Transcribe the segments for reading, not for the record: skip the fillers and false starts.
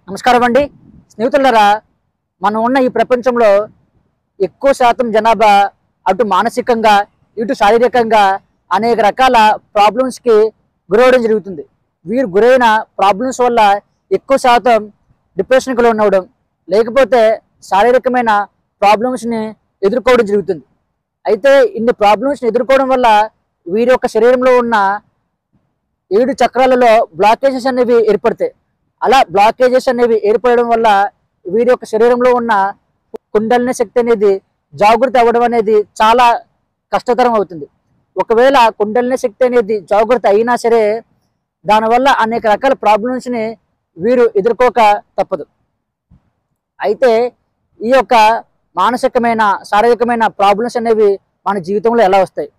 నమస్కారం అండి స్నేహితులారా, మనం ఉన్న ఈ ప్రపంచంలో ఎక్కువ శాతం జనాభా అటు మానసికంగా ఇటు శారీరకంగా అనేక రకాల ప్రాబ్లమ్స్కి గురవడం జరుగుతుంది. వీరు గురైన ప్రాబ్లమ్స్ వల్ల ఎక్కువ శాతం డిప్రెషన్కి లోనవడం, లేకపోతే శారీరకమైన ప్రాబ్లమ్స్ని ఎదుర్కోవడం జరుగుతుంది. అయితే ఇన్ని ప్రాబ్లమ్స్ని ఎదుర్కోవడం వల్ల వీరి యొక్క శరీరంలో ఉన్న 7 చక్రాలలో బ్లాకేజెస్ అనేవి ఏర్పడతాయి. అలా బ్లాకేజెస్ అనేవి ఏర్పడడం వల్ల వీరి యొక్క శరీరంలో ఉన్న కుండలిని శక్తి అనేది జాగృతి అవ్వడం అనేది చాలా కష్టతరం అవుతుంది. ఒకవేళ కుండలిని శక్తి అనేది జాగృతి అయినా సరే దానివల్ల అనేక రకాల ప్రాబ్లమ్స్ని వీరు ఎదుర్కోక తప్పదు. అయితే ఈ యొక్క మానసికమైన శారీరకమైన ప్రాబ్లమ్స్ అనేవి మన జీవితంలో ఎలా వస్తాయి,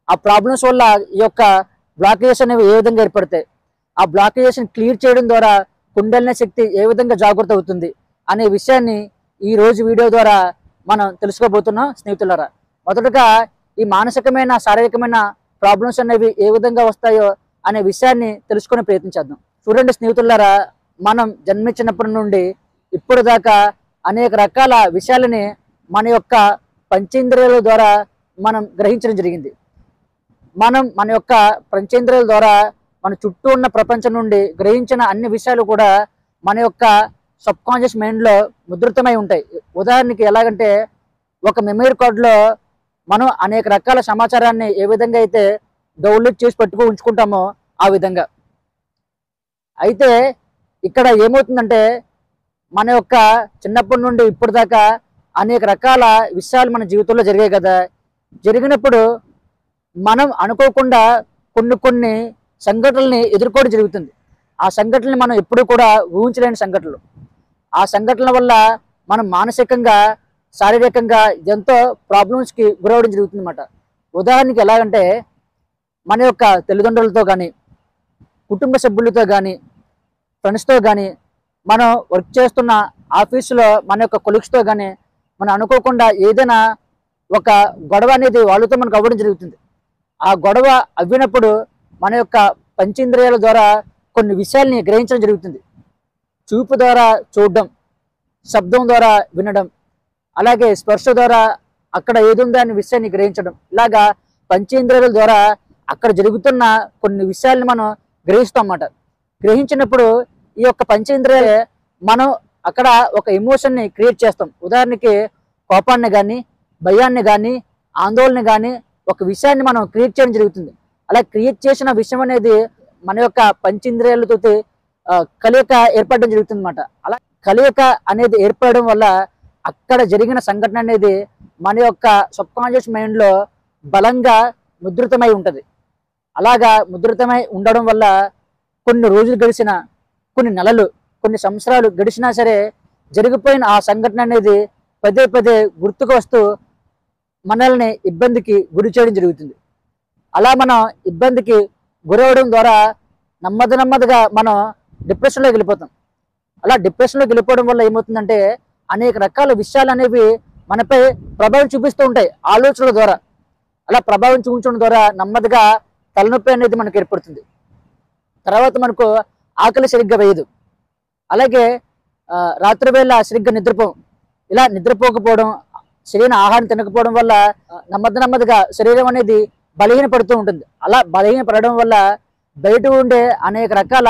ఆ ప్రాబ్లమ్స్ వల్ల ఈ యొక్క బ్లాకేజెస్ అనేవి ఏ విధంగా ఏర్పడతాయి, ఆ బ్లాకేజెస్ని క్లియర్ చేయడం ద్వారా కుండలిని శక్తి ఏ విధంగా జాగృత అవుతుంది అనే విషయాన్ని ఈ రోజు వీడియో ద్వారా మనం తెలుసుకోబోతున్నాం స్నేహితులారా. మొదటగా ఈ మానసికమైన శారీరకమైన ప్రాబ్లమ్స్ అనేవి ఏ విధంగా వస్తాయో అనే విషయాన్ని తెలుసుకునే ప్రయత్నించేద్దాం. చూడండి స్నేహితులారా, మనం జన్మించినప్పటి నుండి ఇప్పుడు దాకా అనేక రకాల విషయాలని మన యొక్క పంచేంద్రియాల ద్వారా మనం గ్రహించడం జరిగింది. మన యొక్క పంచేంద్రియాల ద్వారా మన చుట్టూ ఉన్న ప్రపంచం నుండి గ్రహించిన అన్ని విషయాలు కూడా మన యొక్క సబ్ కాన్షియస్ మైండ్లో ముద్రితమై ఉంటాయి. ఉదాహరణకి ఎలాగంటే, ఒక మెమరీ కార్డులో మనం అనేక రకాల సమాచారాన్ని ఏ విధంగా అయితే డౌన్లోడ్ చేసి ఉంచుకుంటామో ఆ విధంగా. అయితే ఇక్కడ ఏమవుతుందంటే, మన యొక్క చిన్నప్పటి నుండి ఇప్పుడు దాకా అనేక రకాల విషయాలు మన జీవితంలో జరిగాయి కదా. జరిగినప్పుడు మనం అనుకోకుండా కొన్ని సంఘటనల్ని ఎదుర్కోవడం జరుగుతుంది. ఆ సంఘటనలు మనం ఎప్పుడూ కూడా ఊహించలేని సంఘటనలు. ఆ సంఘటనల వల్ల మనం మానసికంగా శారీరకంగా ఎంతో ప్రాబ్లమ్స్కి గురవడం జరుగుతుంది అన్నమాట. ఉదాహరణకి ఎలాగంటే, మన యొక్క తల్లిదండ్రులతో కానీ, కుటుంబ సభ్యులతో కానీ, ఫ్రెండ్స్తో కానీ, మనం వర్క్ చేస్తున్న ఆఫీసులో మన యొక్క కొలీగ్స్తో కానీ మనం అనుకోకుండా ఏదైనా ఒక గొడవ అనేది వాళ్ళతో మనకు అవ్వడం జరుగుతుంది. ఆ గొడవ అవ్వినప్పుడు మన యొక్క పంచేంద్రియాల ద్వారా కొన్ని విషయాల్ని గ్రహించడం జరుగుతుంది. చూపు ద్వారా చూడడం, శబ్దం ద్వారా వినడం, అలాగే స్పర్శ ద్వారా అక్కడ ఏదుందో అనే విషయాన్ని గ్రహించడం, ఇలాగా పంచేంద్రియాల ద్వారా అక్కడ జరుగుతున్న కొన్ని విషయాల్ని మనం గ్రహిస్తాం అన్నమాట. గ్రహించినప్పుడు ఈ యొక్క పంచేంద్రియాలే మనం అక్కడ ఒక ఎమోషన్ని క్రియేట్ చేస్తాం. ఉదాహరణకి కోపాన్ని కానీ, భయాన్ని కానీ, ఆందోళన కానీ ఒక విషయాన్ని మనం క్రియేట్ చేయడం జరుగుతుంది. అలా క్రియేట్ చేసిన విషయం అనేది మన యొక్క పంచేంద్రియాలతో కలయిక ఏర్పడడం జరుగుతుంది అన్నమాట. అలా కలయిక అనేది ఏర్పడడం వల్ల అక్కడ జరిగిన సంఘటన అనేది మన యొక్క సబ్ కాన్షియస్ మైండ్లో బలంగా ముద్రితమై ఉంటుంది. అలాగా ముద్రితమై ఉండడం వల్ల కొన్ని రోజులు గడిచిన, కొన్ని నెలలు, కొన్ని సంవత్సరాలు గడిచినా సరే జరిగిపోయిన ఆ సంఘటన అనేది పదే పదే గుర్తుకు వస్తూ మనల్ని ఇబ్బందికి గురి చేయడం జరుగుతుంది. అలా మనం ఇబ్బందికి గురవడం ద్వారా నెమ్మదిగా మనం డిప్రెషన్లోకి వెళ్ళిపోతాం. అలా డిప్రెషన్లోకి వెళ్ళిపోవడం వల్ల ఏమవుతుందంటే, అనేక రకాల విషయాలు అనేవి మనపై ప్రభావం చూపిస్తూ ఉంటాయి ఆలోచనల ద్వారా. అలా ప్రభావం చూపించడం ద్వారా నెమ్మదిగా తలనొప్పి అనేది మనకు ఏర్పడుతుంది. తర్వాత మనకు ఆకలి సరిగ్గా వేయదు. అలాగే రాత్రి వేళ సరిగ్గా నిద్రపోం. ఇలా నిద్రపోకపోవడం, సరైన ఆహారం తినకపోవడం వల్ల నెమ్మదిగా శరీరం అనేది బలహీనపడుతూ ఉంటుంది. అలా బలహీనపడడం వల్ల బయట ఉండే అనేక రకాల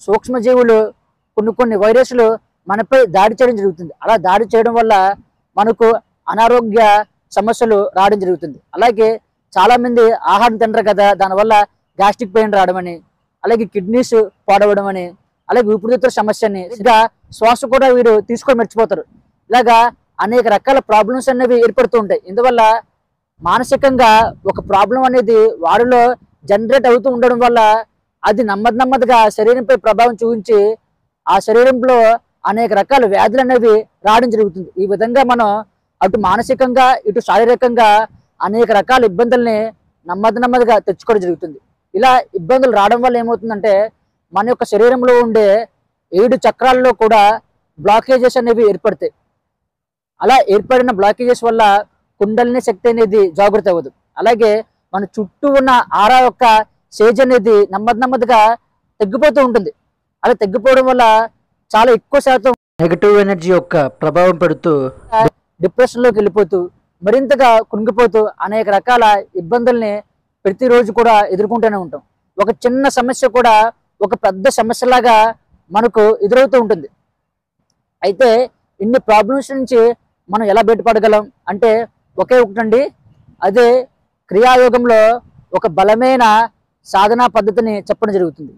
సూక్ష్మజీవులు, కొన్ని వైరస్లు మనపై దాడి చేయడం జరుగుతుంది. అలా దాడి చేయడం వల్ల మనకు అనారోగ్య సమస్యలు రావడం జరుగుతుంది. అలాగే చాలామంది ఆహారం తినరు కదా, దానివల్ల గ్యాస్ట్రిక్ పెయిన్ రావడం అని, అలాగే కిడ్నీస్ పాడవడం అని, అలాగే ఊపిరితిత్తుల సమస్యని, ఇంకా శ్వాస కూడా వీరు తీసుకొని మర్చిపోతారు. ఇలాగా అనేక రకాల ప్రాబ్లమ్స్ అనేవి ఏర్పడుతూ ఉంటాయి. ఇందువల్ల మానసికంగా ఒక ప్రాబ్లం అనేది వారిలో జనరేట్ అవుతూ ఉండడం వల్ల అది నెమ్మదిగా శరీరంపై ప్రభావం చూపించి ఆ శరీరంలో అనేక రకాల వ్యాధులు అనేవి రావడం జరుగుతుంది. ఈ విధంగా మనం అటు మానసికంగా ఇటు శారీరకంగా అనేక రకాల ఇబ్బందుల్ని నెమ్మదిగా తెచ్చుకోవడం జరుగుతుంది. ఇలా ఇబ్బందులు రావడం వల్ల ఏమవుతుందంటే, మన యొక్క శరీరంలో ఉండే 7 చక్రాల్లో కూడా బ్లాకేజెస్ అనేవి ఏర్పడతాయి. అలా ఏర్పడిన బ్లాకేజెస్ వల్ల కుండలిని శక్తి అనేది జాగృతి అవ్వదు. అలాగే మన చుట్టూ ఉన్న ఆరా యొక్క సేజ్ అనేది నెమ్మదిగా తగ్గిపోతూ ఉంటుంది. అలా తగ్గిపోవడం వల్ల చాలా ఎక్కువ శాతం నెగటివ్ ఎనర్జీ యొక్క ప్రభావం పడుతూ డిప్రెషన్లోకి వెళ్ళిపోతూ మరింతగా కృంగిపోతూ అనేక రకాల ఇబ్బందుల్ని ప్రతిరోజు కూడా ఎదుర్కొంటూనే ఉంటాం. ఒక చిన్న సమస్య కూడా ఒక పెద్ద సమస్యలాగా మనకు ఎదురవుతూ ఉంటుంది. అయితే ఇన్ని ప్రాబ్లమ్స్ నుంచి మనం ఎలా బయటపడగలం అంటే ఒకే ఒకటండి, అదే క్రియాయోగంలో ఒక బలమైన సాధనా పద్ధతిని చెప్పడం జరుగుతుంది.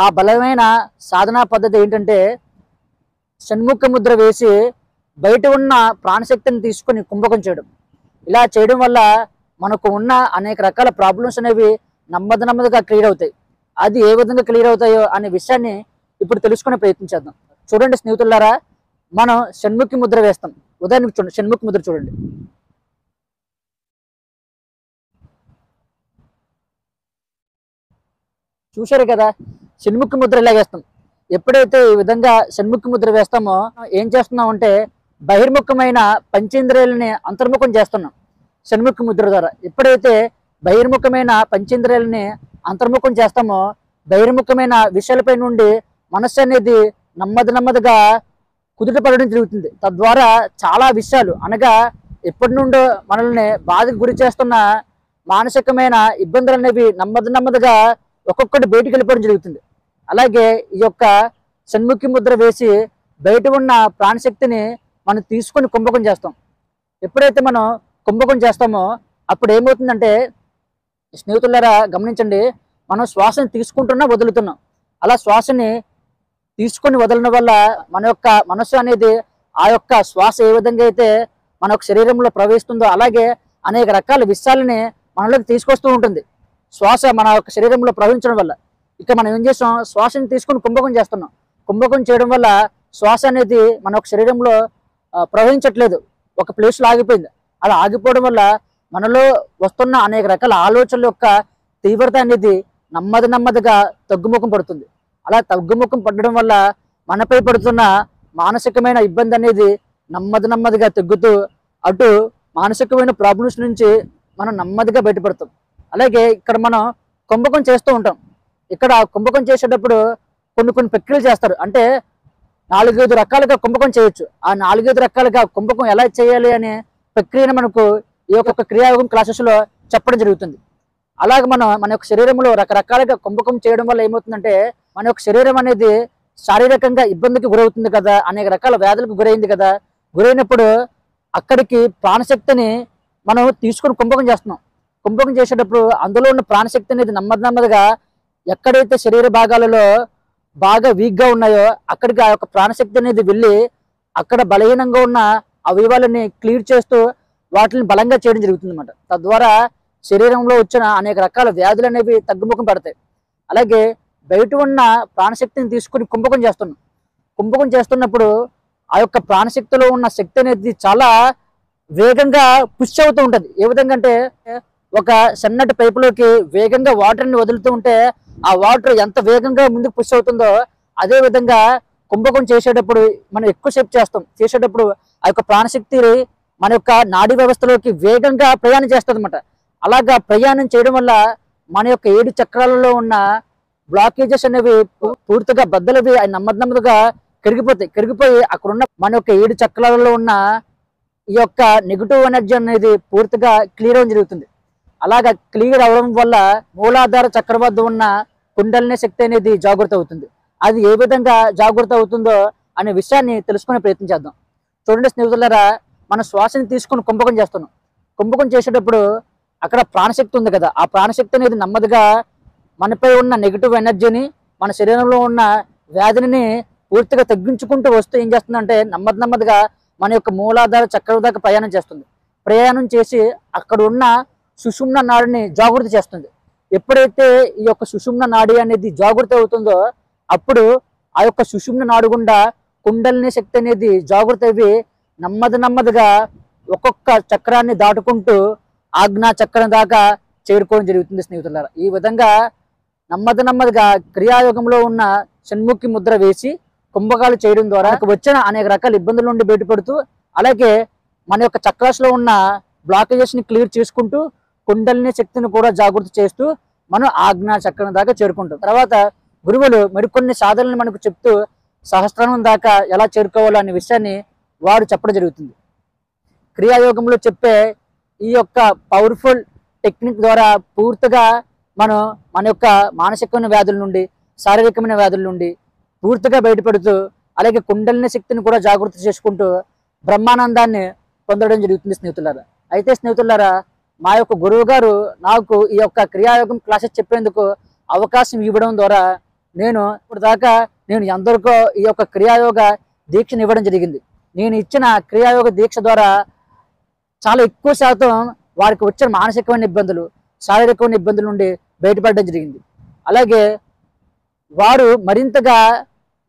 ఆ బలమైన సాధనా పద్ధతి ఏంటంటే షణ్ముఖ ముద్ర వేసి బయట ఉన్న ప్రాణశక్తిని తీసుకొని కుంభకం చేయడం. ఇలా చేయడం వల్ల మనకు ఉన్న అనేక రకాల ప్రాబ్లమ్స్ అనేవి నెమ్మదిగా క్లియర్ అవుతాయి. అది ఏ విధంగా క్లియర్ అవుతాయో అనే విషయాన్ని ఇప్పుడు తెలుసుకునే ప్రయత్నించేద్దాం. చూడండి స్నేహితులారా, మనం షణ్ముఖి ముద్ర వేస్తాం. ఉదాహరణకు చూడండి, షణ్ముఖి ముద్ర చూడండి. చూశారు కదా, షణ్ముఖి ముద్ర ఇలా వేస్తాం. ఎప్పుడైతే ఈ విధంగా షణ్ముఖి ముద్ర వేస్తామో ఏం చేస్తున్నాం అంటే బహిర్ముఖమైన పంచేంద్రియాలని అంతర్ముఖం చేస్తున్నాం షణ్ముఖి ముద్ర ద్వారా. ఎప్పుడైతే బహిర్ముఖమైన పంచేంద్రియాలని అంతర్ముఖం చేస్తామో బహిర్ముఖమైన విషయాలపై నుండి మనస్సు అనేది నెమ్మదిగా కుదుటపడడం జరుగుతుంది. తద్వారా చాలా విషయాలు అనగా ఎప్పటి నుండో మనల్ని బాధకు గురి చేస్తున్న మానసికమైన ఇబ్బందులు అనేవి నెమ్మదిగా ఒక్కొక్కటి బయటికి వెళ్ళిపోవడం జరుగుతుంది. అలాగే ఈ యొక్క షణ్ముఖి ముద్ర వేసి బయట ఉన్న ప్రాణశక్తిని మనం తీసుకొని కుంభకం చేస్తాం. ఎప్పుడైతే మనం కుంభకం చేస్తామో అప్పుడు ఏమవుతుందంటే స్నేహితులారా గమనించండి, మనం శ్వాసని తీసుకుంటున్నా వదులుతున్నాం. అలా శ్వాసని తీసుకొని వదలడం వల్ల మన యొక్క మనస్సు అనేది ఆ యొక్క శ్వాస ఏ విధంగా అయితే మన యొక్క శరీరంలో ప్రవహిస్తుందో అలాగే అనేక రకాల విషయాలని మనలోకి తీసుకొస్తూ ఉంటుంది. శ్వాస మన యొక్క శరీరంలో ప్రవహించడం వల్ల ఇక మనం ఏం చేస్తాం, శ్వాసని తీసుకొని కుంభకం చేస్తున్నాం. కుంభకం చేయడం వల్ల శ్వాస అనేది మన యొక్క శరీరంలో ప్రవహించట్లేదు, ఒక ప్లేస్లో ఆగిపోయింది. అలా ఆగిపోవడం వల్ల మనలో వస్తున్న అనేక రకాల ఆలోచనల యొక్క తీవ్రత అనేది నెమ్మదిగా తగ్గుముఖం పడుతుంది. అలా తగ్గుముఖం పడడం వల్ల మనపై పడుతున్న మానసికమైన ఇబ్బంది అనేది నెమ్మదిగా తగ్గుతూ అటు మానసికమైన ప్రాబ్లమ్స్ నుంచి మనం నెమ్మదిగా బయటపడతాం. అలాగే ఇక్కడ మనం కుంభకం చేస్తూ ఉంటాం. ఇక్కడ కుంభకం చేసేటప్పుడు కొన్ని ప్రక్రియలు చేస్తారు. అంటే 4-5 రకాలుగా కుంభకం చేయొచ్చు. ఆ 4-5 రకాలుగా కుంభకం ఎలా చేయాలి అనే ప్రక్రియను మనకు ఈ యొక్క క్రియాయోగం క్లాసెస్లో చెప్పడం జరుగుతుంది. అలాగే మన యొక్క శరీరంలో రకరకాలుగా కుంభకం చేయడం వల్ల ఏమవుతుందంటే మన యొక్క శరీరం అనేది శారీరకంగా ఇబ్బందికి గురవుతుంది కదా, అనేక రకాల వ్యాధులకు గురైంది కదా. గురైనప్పుడు అక్కడికి ప్రాణశక్తిని మనం తీసుకొని కుంభకం చేస్తున్నాం. కుంభకం చేసేటప్పుడు అందులో ఉన్న ప్రాణశక్తి అనేది నెమ్మదిగా ఎక్కడైతే శరీర భాగాలలో బాగా వీక్గా ఉన్నాయో అక్కడికి ఆ యొక్క ప్రాణశక్తి అనేది వెళ్ళి అక్కడ బలహీనంగా ఉన్న అవయవాలని క్లియర్ చేస్తూ వాటిని బలంగా చేయడం జరుగుతుంది అన్నమాట. తద్వారా శరీరంలో వచ్చిన అనేక రకాల వ్యాధులు అనేవి తగ్గుముఖం పడతాయి. అలాగే బయట ఉన్న ప్రాణశక్తిని తీసుకుని కుంభకం చేస్తున్నాం. కుంభకం చేస్తున్నప్పుడు ఆ యొక్క ప్రాణశక్తిలో ఉన్న శక్తి అనేది చాలా వేగంగా పుష్ అవుతూ ఉంటుంది. ఏ విధంగా అంటే ఒక సన్నటి పైపులోకి వేగంగా వాటర్ని వదులుతూ ఉంటే ఆ వాటర్ ఎంత వేగంగా ముందుకు పుష్ అవుతుందో అదే విధంగా కుంభకం చేసేటప్పుడు మనం ఎక్కువసేపు చేసేటప్పుడు ఆ యొక్క ప్రాణశక్తి మన యొక్క నాడీ వ్యవస్థలోకి వేగంగా ప్రయాణం చేస్తుంది అన్నమాట. అలాగా ప్రయాణం చేయడం వల్ల మన యొక్క 7 చక్రాలలో ఉన్న బ్లాకేజెస్ అనేవి పూర్తిగా బద్దలవి నెమ్మదిగా కరిగిపోయి అక్కడున్న మన యొక్క 7 చక్రాలలో ఉన్న ఈ యొక్క నెగిటివ్ ఎనర్జీ అనేది పూర్తిగా క్లియర్ అవ్వడం జరుగుతుంది. అలాగా క్లియర్ అవడం వల్ల మూలాధార చక్ర వద్ద ఉన్న కుండలిని శక్తి అనేది జాగృత అవుతుంది. అది ఏ విధంగా జాగృత అవుతుందో అనే విషయాన్ని తెలుసుకునే ప్రయత్నం చేద్దాం. చూడండి స్నేహితులారా, మన శ్వాసని తీసుకుని కుంభకం చేస్తున్నాం. కుంభకం చేసేటప్పుడు అక్కడ ప్రాణశక్తి ఉంది కదా, ఆ ప్రాణశక్తి అనేది నెమ్మదిగా మనపై ఉన్న నెగిటివ్ ఎనర్జీని మన శరీరంలో ఉన్న వ్యాధిని పూర్తిగా తగ్గించుకుంటూ వస్తూ ఏం చేస్తుందంటే నెమ్మదిగా మన యొక్క మూలాధార చక్రం దాకా ప్రయాణం చేస్తుంది. ప్రయాణం చేసి అక్కడ ఉన్న సుషుమ్న నాడిని జాగృతి చేస్తుంది. ఎప్పుడైతే ఈ యొక్క సుషుమ్న నాడి అనేది జాగృతి అవుతుందో అప్పుడు ఆ యొక్క సుషుమ్న నాడు గుండా కుండలిని శక్తి అనేది జాగృతి అవి నెమ్మదిగా ఒక్కొక్క చక్రాన్ని దాటుకుంటూ ఆజ్ఞా చక్రం దాకా చేరుకోవడం జరుగుతుంది స్నేహితులారా. ఈ విధంగా నెమ్మదిగా క్రియాయోగంలో ఉన్న షణ్ముఖి ముద్ర వేసి కుంభకాలు చేయడం ద్వారా వచ్చిన అనేక రకాల ఇబ్బందుల నుండి బయటపడుతూ అలాగే మన యొక్క చక్రాస్ లో ఉన్న బ్లాకేజెస్ ని క్లియర్ చేసుకుంటూ కుండలిని శక్తిని కూడా జాగృతి చేస్తూ మనం ఆజ్ఞా చక్రం దాకా చేరుకుంటాం. తర్వాత గురువులు మరికొన్ని సాధనలు మనకు చెప్తూ సహస్రానం దాకా ఎలా చేరుకోవాలో అనే విషయాన్ని వారు చెప్పడం జరుగుతుంది. క్రియాయోగంలో చెప్పే ఈ యొక్క పవర్ఫుల్ టెక్నిక్ ద్వారా పూర్తిగా మనం మన యొక్క మానసికమైన వ్యాధుల నుండి, శారీరకమైన వ్యాధుల నుండి పూర్తిగా బయటపడుతూ, అలాగే కుండలిని శక్తిని కూడా జాగృతి చేసుకుంటూ బ్రహ్మానందాన్ని పొందడం జరుగుతుంది స్నేహితులారా. అయితే స్నేహితులారా, మా యొక్క గురువు గారు నాకు ఈ యొక్క క్రియాయోగం క్లాసెస్ చెప్పేందుకు అవకాశం ఇవ్వడం ద్వారా ఇప్పుడు దాకా నేను ఎందరికో ఈ యొక్క క్రియాయోగ దీక్షను ఇవ్వడం జరిగింది. నేను ఇచ్చిన క్రియాయోగ దీక్ష ద్వారా చాలా ఎక్కువ శాతం వారికి వచ్చిన మానసికమైన ఇబ్బందులు, శారీరకమైన ఇబ్బందుల నుండి బయటపడడం జరిగింది. అలాగే వారు మరింతగా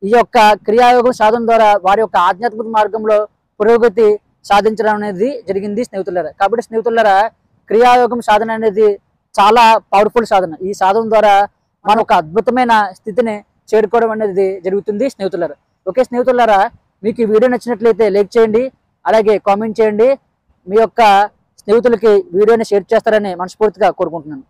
ఈ యొక్క క్రియాయోగం సాధన ద్వారా వారి యొక్క ఆధ్యాత్మిక మార్గంలో పురోగతి సాధించడం అనేది జరిగింది స్నేహితులారా. కాబట్టి స్నేహితులారా, క్రియాయోగం సాధన అనేది చాలా పవర్ఫుల్ సాధన. ఈ సాధన ద్వారా మనం ఒక అద్భుతమైన స్థితిని చేరుకోవడం అనేది జరుగుతుంది స్నేహితులారా. ఓకే స్నేహితులారా, మీకు ఈ వీడియో నచ్చినట్లయితే లైక్ చేయండి, అలాగే కామెంట్ చేయండి. మీ యొక్క స్నేహితులకి వీడియోని షేర్ చేస్తారని మనస్ఫూర్తిగా కోరుకుంటున్నాను.